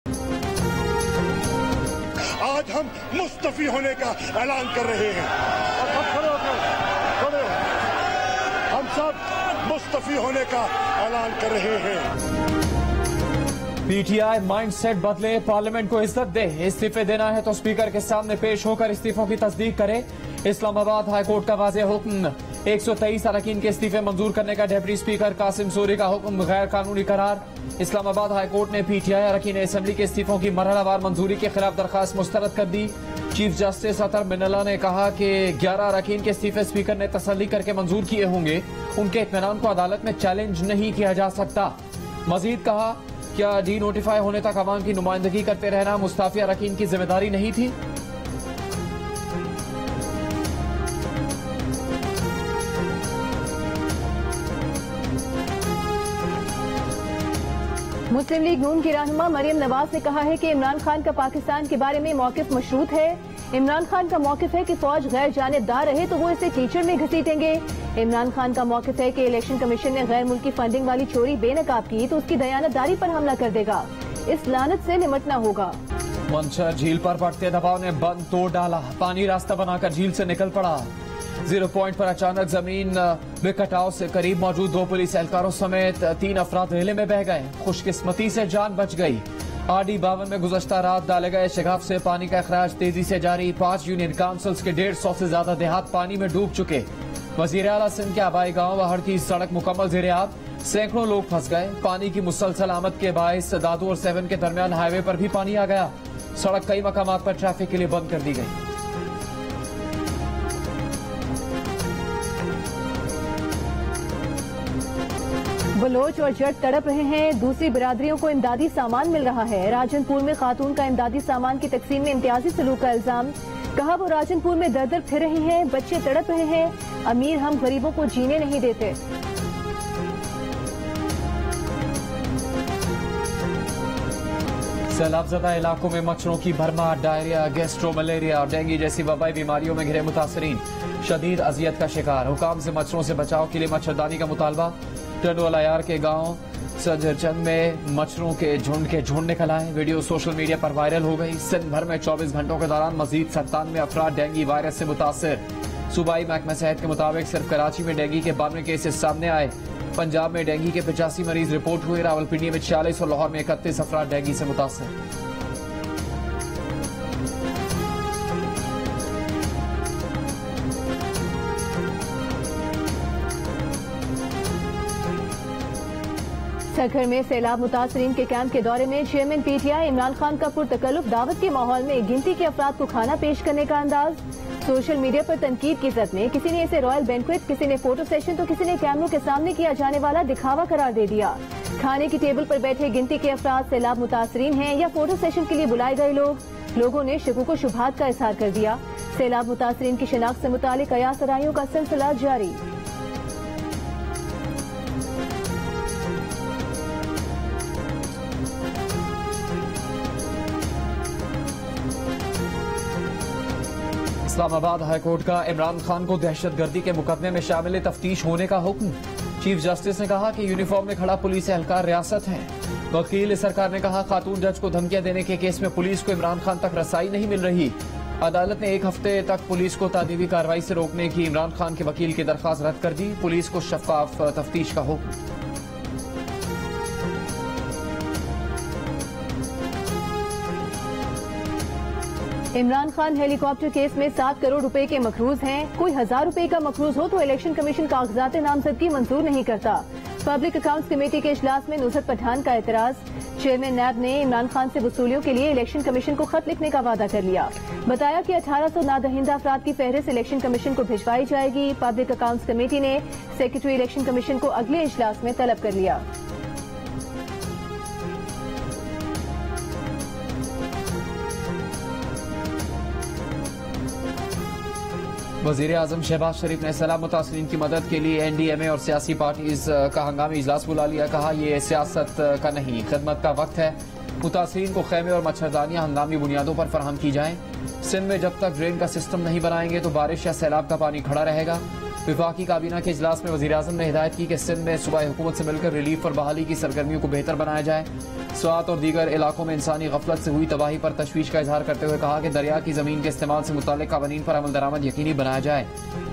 आज हम मुस्तफी होने का ऐलान कर रहे हैं। हम सब मुस्तफी होने का ऐलान कर रहे हैं। पीटीआई माइंडसेट बदले, पार्लियामेंट को इज्जत दे। इस्तीफे देना है तो स्पीकर के सामने पेश होकर इस्तीफों की तस्दीक करे। इस्लामाबाद हाईकोर्ट का वाज़ेह हुक्म। 123 अरकान के इस्तीफे मंजूर करने का डिप्टी स्पीकर कासिम सूरी का हुक्म गैर कानूनी करार। इस्लामाबाद हाईकोर्ट ने पीटीआई अरकान असेंबली के इस्तीफों की मरहलावार मंजूरी के खिलाफ दरखास्त मुस्तरद कर दी। चीफ जस्टिस अतर मिनल्ला ने कहा कि 11 अरकान के इस्तीफे स्पीकर ने तसल्ली करके मंजूर किए होंगे। उनके इत्मीनान को अदालत में चैलेंज नहीं किया जा सकता। मजीद कहा, क्या डी नोटिफाई होने तक अवाम की नुमाइंदगी करते रहना मुस्ताफी अरकान की जिम्मेदारी नहीं थी? मुस्लिम लीग नून की रहनुमा मरियम नवाज ने कहा है कि इमरान खान का पाकिस्तान के बारे में मौकिफ मशरूत है। इमरान खान का मौकिफ है कि फौज गैर जानिबदार रहे तो वो इसे कीचड़ में घसीटेंगे। इमरान खान का मौकिफ है कि इलेक्शन कमीशन ने गैर मुल्की फंडिंग वाली चोरी बेनकाब की तो उसकी दयानतदारी पर हमला कर देगा। इस लानत से निमटना होगा। मंचर झील पर बढ़ते दबाव ने बंद तोड़ डाला। पानी रास्ता बनाकर झील से निकल पड़ा। 0 पॉइंट पर अचानक जमीन में कटाव से करीब मौजूद 2 पुलिस एहलकारों समेत 3 अफराद रेले में बह गए। खुशकिस्मती से जान बच गई। आरडी 52 में गुज़श्ता रात डाले गए शगाफ से पानी का अखराज तेजी से जारी। 5 यूनियन काउंसिल्स के 150 से ज्यादा देहात पानी में डूब चुके। वजीर आला सिंध के आबाई गांव वहड़ की सड़क मुकम्मल ज़ेर-ए-आब। सैकड़ों लोग फंस गए। पानी की मुसलसल आमद के बायस दादू और 7 के दरमियान हाईवे पर भी पानी आ गया। सड़क कई मकामात पर ट्रैफिक के लिए बंद कर दी गई। बलोच और जट तड़प रहे हैं। दूसरी बिरादरियों को इमदादी सामान मिल रहा है। राजनपुर में खातून का इमदादी सामान की तकसीम में इम्तियाजी सलूक का इल्जाम। कहा, वो राजनपुर में दर दर फिर रही हैं। बच्चे तड़प रहे हैं। अमीर हम गरीबों को जीने नहीं देते। सैलाबज़दा इलाकों में मच्छरों की भरमार। डायरिया, गैस्ट्रो, मलेरिया और डेंगू जैसी वबाई बीमारियों में घिरे मुतासरीन शदीद अजियत का शिकार। हुकाम से मच्छरों से बचाव के लिए मच्छरदानी का मुतालबा। टंडोलायार के गांव सजरचंद में मच्छरों के झुंड निकल आए। वीडियो सोशल मीडिया पर वायरल हो गई। सिंध भर में 24 घंटों के दौरान मजीद 97 अफराद डेंगू वायरस से मुतासर। सूबाई महकमा सेहत के मुताबिक सिर्फ कराची में डेंगू के 92 केसेस सामने आए। पंजाब में डेंगू के 85 मरीज रिपोर्ट हुए। रावलपिंडी में 46 और लाहौर में 31 अफराद डेंगू से मुतासर। सखर में सैलाब मुतासरीन के कैंप के दौरे में चेयरमैन पीटीआई इमरान खान का पुरतकल्लुफ दावत के माहौल में गिनती के अफराद को खाना पेश करने का अंदाज। सोशल मीडिया पर तनकीद की जद में किसी ने इसे रॉयल बैंक्वेट, किसी ने फोटो सेशन तो किसी ने कैमरों के सामने किया जाने वाला दिखावा करार दे दिया। खाने की टेबल पर बैठे गिनती के अफराद सैलाब मुतासरीन हैं या फोटो सेशन के लिए बुलाए गए लोग। लोगों ने शकूक व शुबहात का इजहार कर दिया। सैलाब मुतासरीन की शिनाख्त से मुतालिक कयास आराइयों का सिलसिला जारी। इस्लामाबाद हाईकोर्ट का इमरान खान को दहशतगर्दी के मुकदमे में शामिल तफ्तीश होने का हुक्म। चीफ जस्टिस ने कहा कि यूनिफॉर्म में खड़ा पुलिस एहलकार रियासत है। वकील सरकार ने कहा, खातून जज को धमकियां देने के केस में पुलिस को इमरान खान तक रसाई नहीं मिल रही। अदालत ने 1 हफ्ते तक पुलिस को तादीबी कार्रवाई से रोकने की इमरान खान के वकील की दरख्वास्त रद्द कर दी। पुलिस को शफाफ तफ्तीश का हुक्म। इमरान खान हेलीकॉप्टर केस में 7 करोड़ रुपए के मखरूज हैं। कोई 1000 रुपए का मखरूज हो तो इलेक्शन कमीशन कागजात नामजदगी मंजूर नहीं करता। पब्लिक अकाउंट्स कमेटी के इजलास में नुसरत पठान का एतराज। चेयरमैन नैब ने इमरान खान से वसूलियों के लिए इलेक्शन कमीशन को खत लिखने का वादा कर लिया। बताया कि 1800 नादहिंदा अफराद की फहरिस्त इलेक्शन कमीशन को भिजवाई जाएगी। पब्लिक अकाउंट्स कमेटी ने सेक्रेटरी इलेक्शन कमीशन को अगले इजलास में तलब कर लिया। वजीर आजम शहबाज शरीफ ने सैलाब मुतासरीन की मदद के लिए NDMA और सियासी पार्टीज का हंगामी इजलास बुला लिया। कहा, यह सियासत का नहीं, खिदमत का वक्त है। मुतासरीन को खेमे और मच्छरदानियां हंगामी बुनियादों पर फराहम की जाएं। सिंध में जब तक ड्रेन का सिस्टम नहीं बनाएंगे तो बारिश या सैलाब का पानी खड़ा रहेगा। वफाकी काबीना के इजलास में वज़ीर-ए-आज़म ने हिदायत की कि सिंध में सूबाई हुकूमत से मिलकर रिलीफ और बहाली की सरगर्मियों को बेहतर बनाया जाए। स्वात और दीगर इलाकों में इंसानी गफलत से हुई तबाही पर तशवीश का इजहार करते हुए कहा कि दरिया की जमीन के इस्तेमाल से मुताल्लिक़ क़वानीन पर अमल दरामद यकीनी बनाया जाए।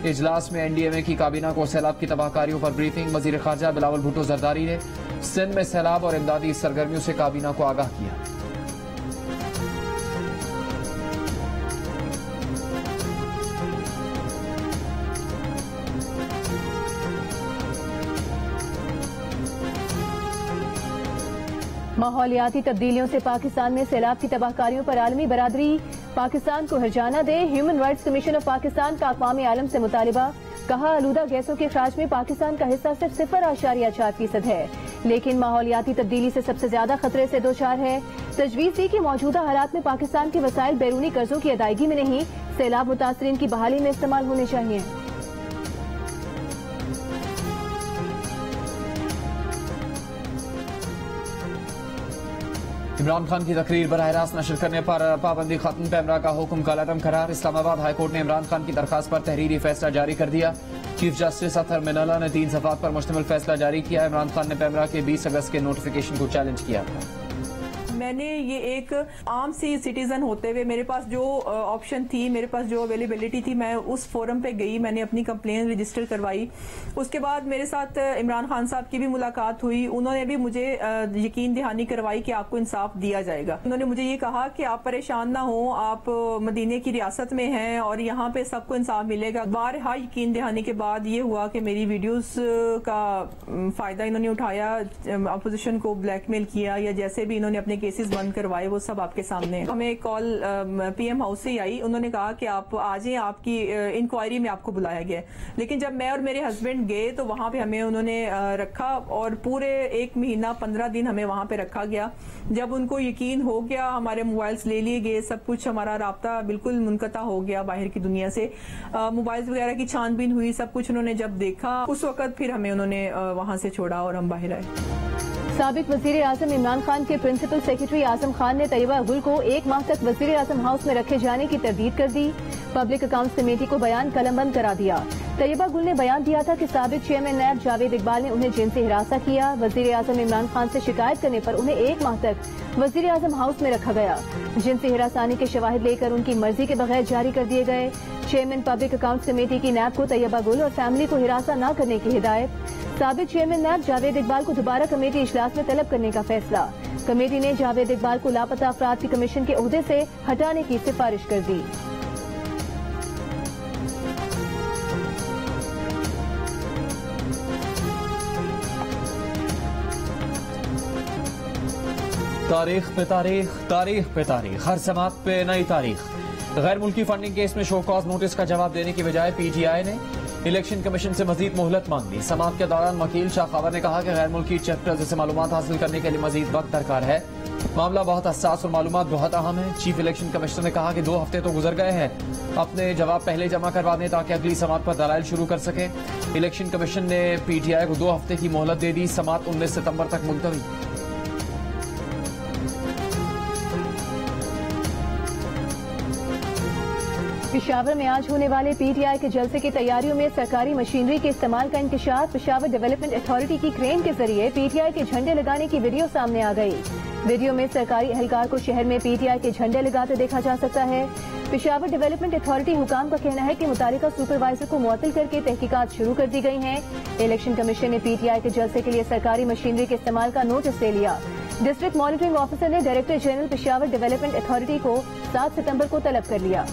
इजलास में NDMA की काबीना को सैलाब की तबाहकारियों पर ब्रीफिंग। वज़ीर ख़ारजा बिलावल भुट्टो ज़रदारी ने सिंध में सैलाब और इमदादी सरगर्मियों से काबीना को आगाह किया। माहौलियाती तब्दीलियों से पाकिस्तान में सैलाब की तबाहकारियों पर आलमी बरादरी पाकिस्तान को हर्जाना दे। Human rights commission of Pakistan का अक़वामी आलम से मुतालिबा। कहा, आलूदा गैसों के अखराज में पाकिस्तान का हिस्सा सिर्फ 0.4% है, लेकिन माहौलियाती तब्दीली से सबसे ज्यादा खतरे से दो चार है। तजवीज़ दी कि मौजूदा हालात में पाकिस्तान के वसाइल बैरूनी कर्जों की अदायगी में नहीं, सैलाब मुतासरीन की बहाली में इस्तेमाल होने चाहिए। इमरान खान की तकरीर बराह रास्त नशर करने पर पाबंदी खत्म। पैमरा का हुक्म कालादम करार। इस्लामाबाद हाईकोर्ट ने इमरान खान की दरखास्त पर तहरीरी फैसला जारी कर दिया। चीफ जस्टिस अतहर मिनल्ला ने 3 सफ़ात पर मुश्तमिल फैसला जारी किया। इमरान खान ने पैमरा के 20 अगस्त के नोटिफिकेशन को चैलेंज किया था। मैंने ये एक आम सी सिटीजन होते हुए मेरे पास जो ऑप्शन थी, मेरे पास जो अवेलेबिलिटी थी, मैं उस फोरम पे गई, मैंने अपनी कंप्लेन रजिस्टर करवाई। उसके बाद मेरे साथ इमरान खान साहब की भी मुलाकात हुई। उन्होंने भी मुझे यकीन दहानी करवाई कि आपको इंसाफ दिया जाएगा। उन्होंने मुझे ये कहा कि आप परेशान ना हो, आप मदीने की रियासत में हैं और यहाँ पे सबको इंसाफ मिलेगा। बारहा यकीन दहानी के बाद ये हुआ कि मेरी वीडियोस का फायदा इन्होंने उठाया, अपोजिशन को ब्लैकमेल किया या जैसे भी इन्होंने अपने केसेस बंद करवाए, वो सब आपके सामने। हमें कॉल PM हाउस से ही आई। उन्होंने कहा कि आप आ जाएं, आपकी इंक्वायरी में आपको बुलाया गया। लेकिन जब मैं और मेरे हस्बैंड गए तो वहां पे हमें उन्होंने रखा और पूरे 1 महीना 15 दिन हमें वहां पे रखा गया। जब उनको यकीन हो गया, हमारे मोबाइल्स ले लिए गए, सब कुछ, हमारा राब्ता बिल्कुल मुनक़ता हो गया बाहर की दुनिया से। मोबाइल्स वगैरह की छानबीन हुई, सब कुछ उन्होंने जब देखा, उस वक्त फिर हमें उन्होंने वहां से छोड़ा और हम बाहर आए। साबिक वज़ीर आज़म इमरान खान के प्रिंसिपल सेक्रेटरी आजम खान ने तैयबा गुल को 1 माह तक वज़ीर आज़म हाउस में रखे जाने की तरदीद कर दी। पब्लिक अकाउंट्स कमेटी को बयान कलमबंद करा दिया। तैयबा गुल ने बयान दिया था कि साबिक चेयरमैन नैब जावेद इकबाल ने उन्हें जिनसी हिरासत किया। वज़ीर आज़म इमरान खान से शिकायत करने पर उन्हें 1 माह तक वज़ीर आज़म हाउस में रखा गया। जिनसी हिरासानी के शवाहिद लेकर उनकी मर्जी के बगैर जारी कर दिए गए। चेयरमैन पब्लिक अकाउंट्स कमेटी की नैब को तैयबा गुल और फैमिली को हिरासा न करने की हिदायत। साबिक चेयरमैन नैब जावेद इकबाल को दोबारा कमेटी इजलास में तलब करने का फैसला। कमेटी ने जावेद इकबाल को लापता अफराद की कमीशन के ओहदे से हटाने की सिफारिश कर दी। तारीख पे तारीख, तारीख पे तारीख, हर समात पे नई तारीख। गैर मुल्की फंडिंग केस में शो कॉज नोटिस का जवाब देने की बजाय PTI ने इलेक्शन कमीशन से मजीद मोहलत मांग ली। समात के दौरान वकील शाह खबर ने कहा कि गैर मुल्की चैप्टर से मालूमात हासिल करने के लिए मजीद वक्त दरकार है। मामला बहुत हसास और मालूमात बहुत अहम है। चीफ इलेक्शन कमिश्नर ने कहा कि 2 हफ्ते तो गुजर गए हैं, अपने जवाब पहले जमा करवा दें ताकि अगली समात पर दलाइल शुरू कर सके। इलेक्शन कमीशन ने PTI को 2 हफ्ते की मोहलत दे दी। समात 19 सितंबर तक मुलतवी। पेशावर में आज होने वाले PTI के जलसे की तैयारियों में सरकारी मशीनरी के इस्तेमाल का इंकशाफ। पेशावर डेवलपमेंट अथॉरिटी की क्रेन के जरिए PTI के झंडे लगाने की वीडियो सामने आ गई। वीडियो में सरकारी एहलकार को शहर में PTI के झंडे लगाते देखा जा सकता है। पेशावर डेवलपमेंट अथॉरिटी हुकाम का कहना है कि मुतालिका सुपरवाइजर को मुअत्तल करके तहकीकात शुरू कर दी गई हैं। इलेक्शन कमीशन ने PTI के जलसे के लिए सरकारी मशीनरी के इस्तेमाल का नोटिस ले लिया। डिस्ट्रिक्ट मॉनिटरिंग ऑफिसर ने director general Peshawar development authority को 7 सितम्बर को तलब कर लिया।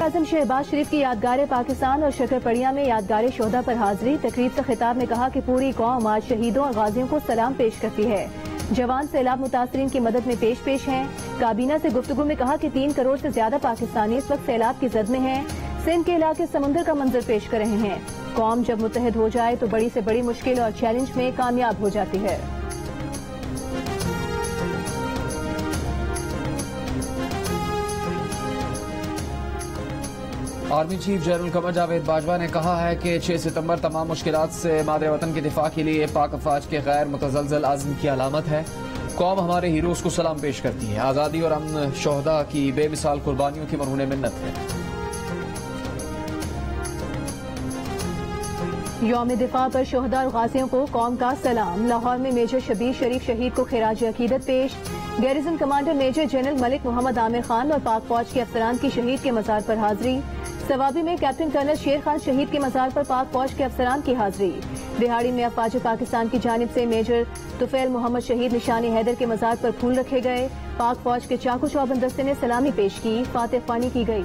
आजम शहबाज शरीफ की यादगार पाकिस्तान और शकरपड़िया में यादगार शोहदा पर हाजिरी। तकरीब से खिताब में कहा कि पूरी कौम आज शहीदों और गाजियों को सलाम पेश करती है। जवान सैलाब मुतासरीन की मदद में पेश हैं। काबीना से गुफ्तगू में कहा कि 3 करोड़ से ज्यादा पाकिस्तानी इस वक्त सैलाब की जद में हैं। सिंध के इलाके समुद्र का मंजर पेश कर रहे हैं। कौम जब मुत्तहद हो जाए तो बड़ी से बड़ी मुश्किल और चैलेंज में कामयाब हो जाती है। Army chief general Qamar Javed Bajwa ने कहा है कि 6 सितंबर तमाम मुश्किलात से मादरे वतन के दिफा के लिए पाक अफवाज के गैर मुतज़लज़ल आज़म की अलामत है। कौम हमारे हीरोज को सलाम पेश करती है। आज़ादी और अमन शोहदा की बेमिसाल कुर्बानियों की मरहून मिन्नत है। यौम दिफा पर शोहदा और गाजियों को कौम का सलाम। लाहौर में मेजर शबीर शरीफ शहीद को खिराज अकीदत पेश। Garrison commander major general Malik Mohammad Amir Khan और पाक फौज के अफसरान की शहीद के मजार पर हाजिरी। सवाबी में कैप्टन कर्नल शेर खान शहीद के मजार पर पाक फौज के अफसरान की हाजिरी। दिहाड़ी में अफवाज पाकिस्तान की जानिब से मेजर तुफैल मोहम्मद शहीद निशानी हैदर के मजार पर फूल रखे गए। पाक फौज के चाकू चौबंद दस्ते ने सलामी पेश की, फातिह ख्वानी की गई।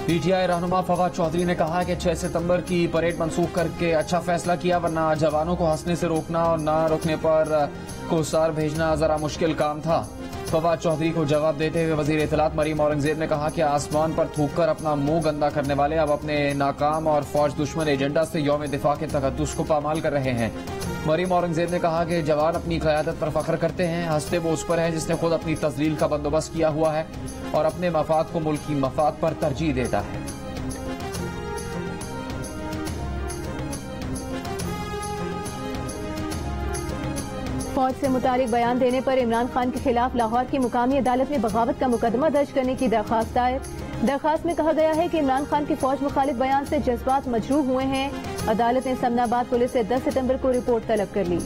पीटीआई रहनुमा फवाद चौधरी ने कहा कि 6 सितंबर की परेड मंसूख करके अच्छा फैसला किया, वरना जवानों को हंसने से रोकना और न रोकने पर कोसार भेजना जरा मुश्किल काम था। फवाद चौधरी को जवाब देते हुए वजीर इत्तलात मरीम औरंगजेब ने कहा कि आसमान पर थूककर अपना मुंह गंदा करने वाले अब अपने नाकाम और फौज दुश्मन एजेंडा से यौम दिफा के तकद्दुस को पामाल कर रहे हैं। मरीम औरंगजेब ने कहा कि जवान अपनी क़यादत पर फख्र करते हैं, हंसते वो उस पर है जिसने खुद अपनी तस्लील का बंदोबस्त किया हुआ है और अपने मफाद को मुल्क की मफाद पर तरजीह देता है। फौज से मुतालिक बयान देने पर इमरान खान के खिलाफ लाहौर की मुकामी अदालत में बगावत का मुकदमा दर्ज करने की दरखास्त दायर। दरखास्त में कहा गया है कि इमरान खान के फौज मुखालिफ बयान से जज्बात मजरूह हुए हैं। अदालत ने समनाबाद पुलिस से 10 सितंबर को रिपोर्ट तलब कर ली।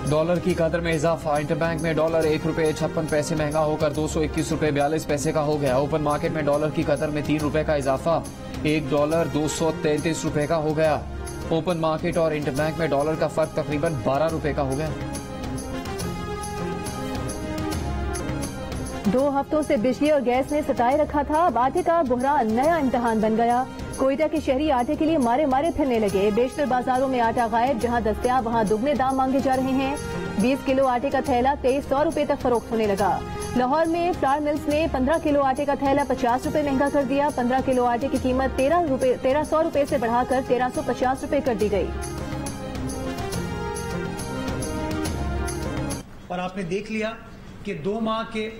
डॉलर की कदर में इजाफा। इंटरबैंक में डॉलर 1 रुपये 56 पैसे महंगा होकर 221 रुपये 42 पैसे का हो गया। ओपन मार्केट में डॉलर की कदर में 3 रुपये का इजाफा, 1 डॉलर 233 रुपये का हो गया। ओपन मार्केट और इंटरबैंक में डॉलर का फर्क तकरीबन 12 रुपये का हो गया। 2 हफ्तों से बिजली और गैस ने सताए रखा था, अब आटे का बुहरान नया इम्तिहान बन गया। कोयटा के शहरी आटे के लिए मारे मारे फिरने लगे। बेशतर बाजारों में आटा गायब, जहां दस्तयाब वहां दुगने दाम मांगे जा रहे हैं। 20 किलो आटे का थैला 2300 रुपए तक फरोख्त होने लगा। लाहौर में फ्लावर मिल्स ने 15 किलो आटे का थैला 50 रुपए महंगा कर दिया। 15 किलो आटे की कीमत 1300 रुपए से बढ़ाकर 1350 रुपए कर दी गई। और आपने देख लिया कि 2 माह के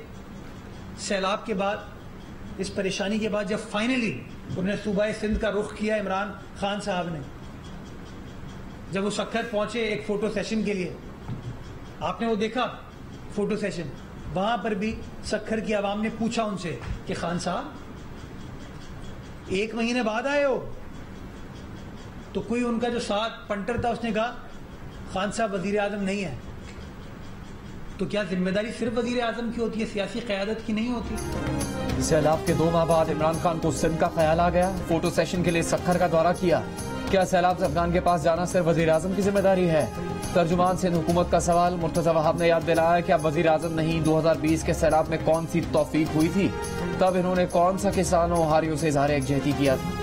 सैलाब के बाद, इस परेशानी के बाद, जब फाइनली उन्होंने सूबा सिंध का रुख किया इमरान खान साहब ने, जब वो सक्खर पहुंचे एक फोटो सेशन के लिए, आपने वो देखा फोटो सेशन, वहां पर भी सक्खर की आवाम ने पूछा उनसे कि खान साहब 1 महीने बाद आए हो? तो कोई उनका जो साथ पंटर था उसने कहा खान साहब वजीर आजम नहीं है। तो क्या जिम्मेदारी सिर्फ वजीर आजम की होती है, सियासी क़यादत की नहीं होती? सैलाब के 2 माह बाद इमरान खान को सिंध का ख्याल आ गया, फोटो सेशन के लिए सक्खर का दौरा किया। क्या सैलाब से अफगान के पास जाना सिर्फ वजीर आजम की जिम्मेदारी है? तर्जुमान सिंध हुकूमत का सवाल। मुर्तजा वहाब ने याद दिलाया कि अब वजीर आजम नहीं, 2020 के सैलाब में कौन सी तौफीक हुई थी, तब इन्होंने कौन सा किसानों हारियों से इजहार यकजहती किया था।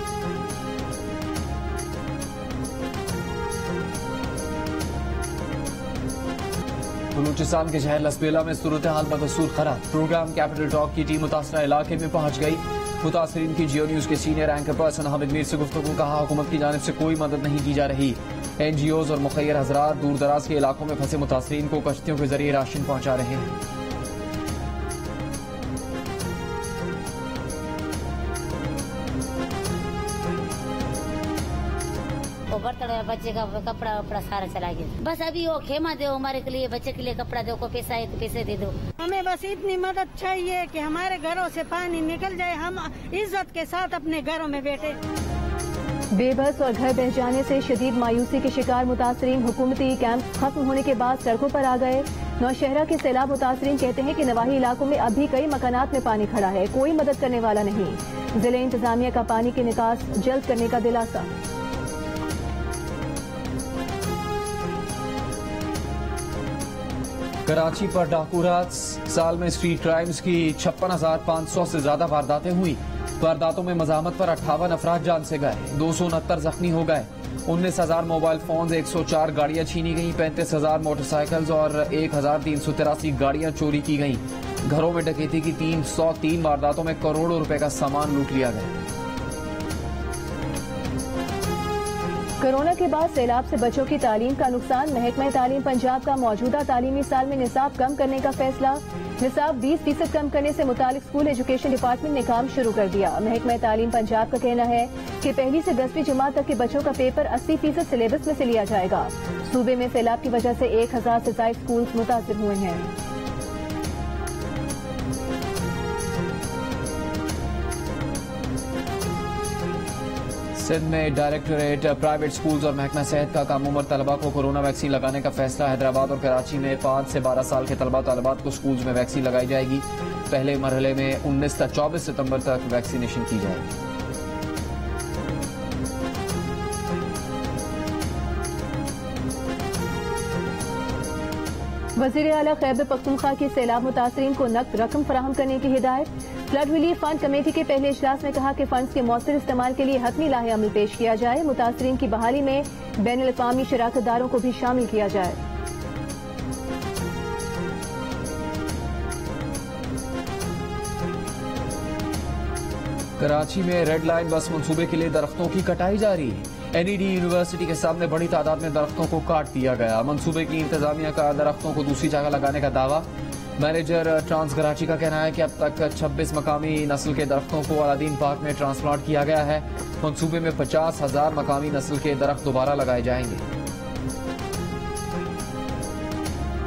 बलूचिस्तान के शहर लसबेला में सूरत हाल बदस्तूर खराब। प्रोग्राम कैपिटल टॉक की टीम मुतासरा इलाके में पहुंच गई। मुतासरीन की जियो न्यूज के senior anchor person Hamid Mir से गुफ्तगू। कहा हुकूमत की जानिब से कोई मदद नहीं की जा रही। NGOs और मुखैर हजरात दूर दराज के इलाकों में फंसे मुतासरीन को कश्तियों के जरिए राशन पहुंचा रहे हैं। बच्चे का कपड़ा वपड़ा सारा चला गया। बस अभी वो खेमा दो हमारे के लिए, बच्चे के लिए कपड़ा दो, को पैसा है तो पैसे दे दो। हमें बस इतनी मदद चाहिए कि हमारे घरों से पानी निकल जाए, हम इज्जत के साथ अपने घरों में बैठे। बेबस और घर बह जाने से शदीद मायूसी के शिकार मुतासरीन हुकूमती कैंप खत्म होने के बाद सड़कों पर आ गए। नौशहरा के सैलाब मुतासरीन कहते हैं कि नवाही इलाकों में अभी कई मकानात में पानी खड़ा है, कोई मदद करने वाला नहीं। जिले इंतजामिया का पानी की निकास जल्द करने का दिलासा। कराची पर डाकू रात। साल में स्ट्रीट क्राइम्स की 56,500 से ज्यादा वारदातें हुई। वारदातों में मजामत पर 58 अफराद जान से गए, 269 जख्मी हो गए। 19,000 मोबाइल फोन, 104 गाड़ियां छीनी गई, 35,000 मोटरसाइकिल्स और 1,383 गाड़ियां चोरी की गई। घरों में डकैती की 303 वारदातों में करोड़ों रुपए का सामान लूट लिया गया। कोरोना के बाद सैलाब से बच्चों की तालीम का नुकसान। महकमा तालीम पंजाब का मौजूदा तालीमी साल में निसाब कम करने का फैसला। निसाब 20% कम करने से मुतालिक स्कूल एजुकेशन डिपार्टमेंट ने काम शुरू कर दिया। महकमा तालीम पंजाब का कहना है कि पहली से 10वीं जमात तक के बच्चों का पेपर 80% सिलेबस में से लिया जाएगा। सूबे में सैलाब की वजह से 1000 से ज्यादा स्कूल मुतासिर हुए हैं। सिंध में डायरेक्टोरेट प्राइवेट स्कूल्स और महकमा सेहत का कम उम्र तलबा को कोरोना वैक्सीन लगाने का फैसला। हैदराबाद और कराची में 5 से 12 साल के तलबा तालिबात को स्कूल्स में वैक्सीन लगाई जाएगी। पहले मरहले में 19 से 24 सितंबर तक वैक्सीनेशन की जाएगी। वज़ीर आला खैबर पख्तूनख्वा की सैलाब मुतासरीन को नकद रकम फराहम करने की हिदायत। फ्लड रिलीफ फंड कमेटी के पहले इजलास में कहा कि फंड्स के मौसर इस्तेमाल के लिए हतमी लाहे अमल पेश किया जाए। मुतासरीन की बहाली में बैनुल अक़वामी शराकतदारों को भी शामिल किया जाए। कराची में रेड लाइन बस मंसूबे के लिए दरख्तों की कटाई जारी। NED यूनिवर्सिटी के सामने बड़ी तादाद में दरख्तों को काट दिया गया। मंसूबे की इंतजामिया का दरख्तों को दूसरी जगह लगाने का दावा। मैनेजर ट्रांस कराची का कहना है कि अब तक 26 मकामी नस्ल के दरख्तों को अलादीन पार्क में ट्रांसप्लांट किया गया है। मंसूबे में 50,000 मकामी नस्ल के दरख्त दोबारा लगाए जाएंगे।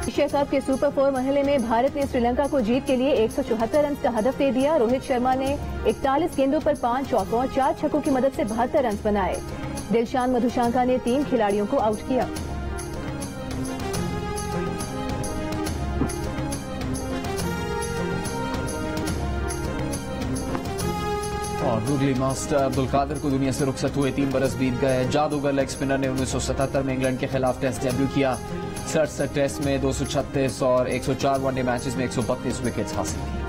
एशिया कप के सुपर 4 मरहले में भारत ने श्रीलंका को जीत के लिए 174 रन का हदफ दे दिया। रोहित शर्मा ने 41 गेंदों पर 5 चौकों और 4 छक्कों की मदद से 72 रन बनाए। दिलशान मधुशंका ने 3 खिलाड़ियों को आउट किया। और गूगली मास्टर अब्दुल कादिर को दुनिया से रुखसत हुए 3 बरस बीत गए। जादूगर लेग स्पिनर ने 1977 में इंग्लैंड के खिलाफ टेस्ट डेब्यू किया। 67 टेस्ट में 236 और 104 वनडे मैचेस में 132 विकेट्स हासिल की।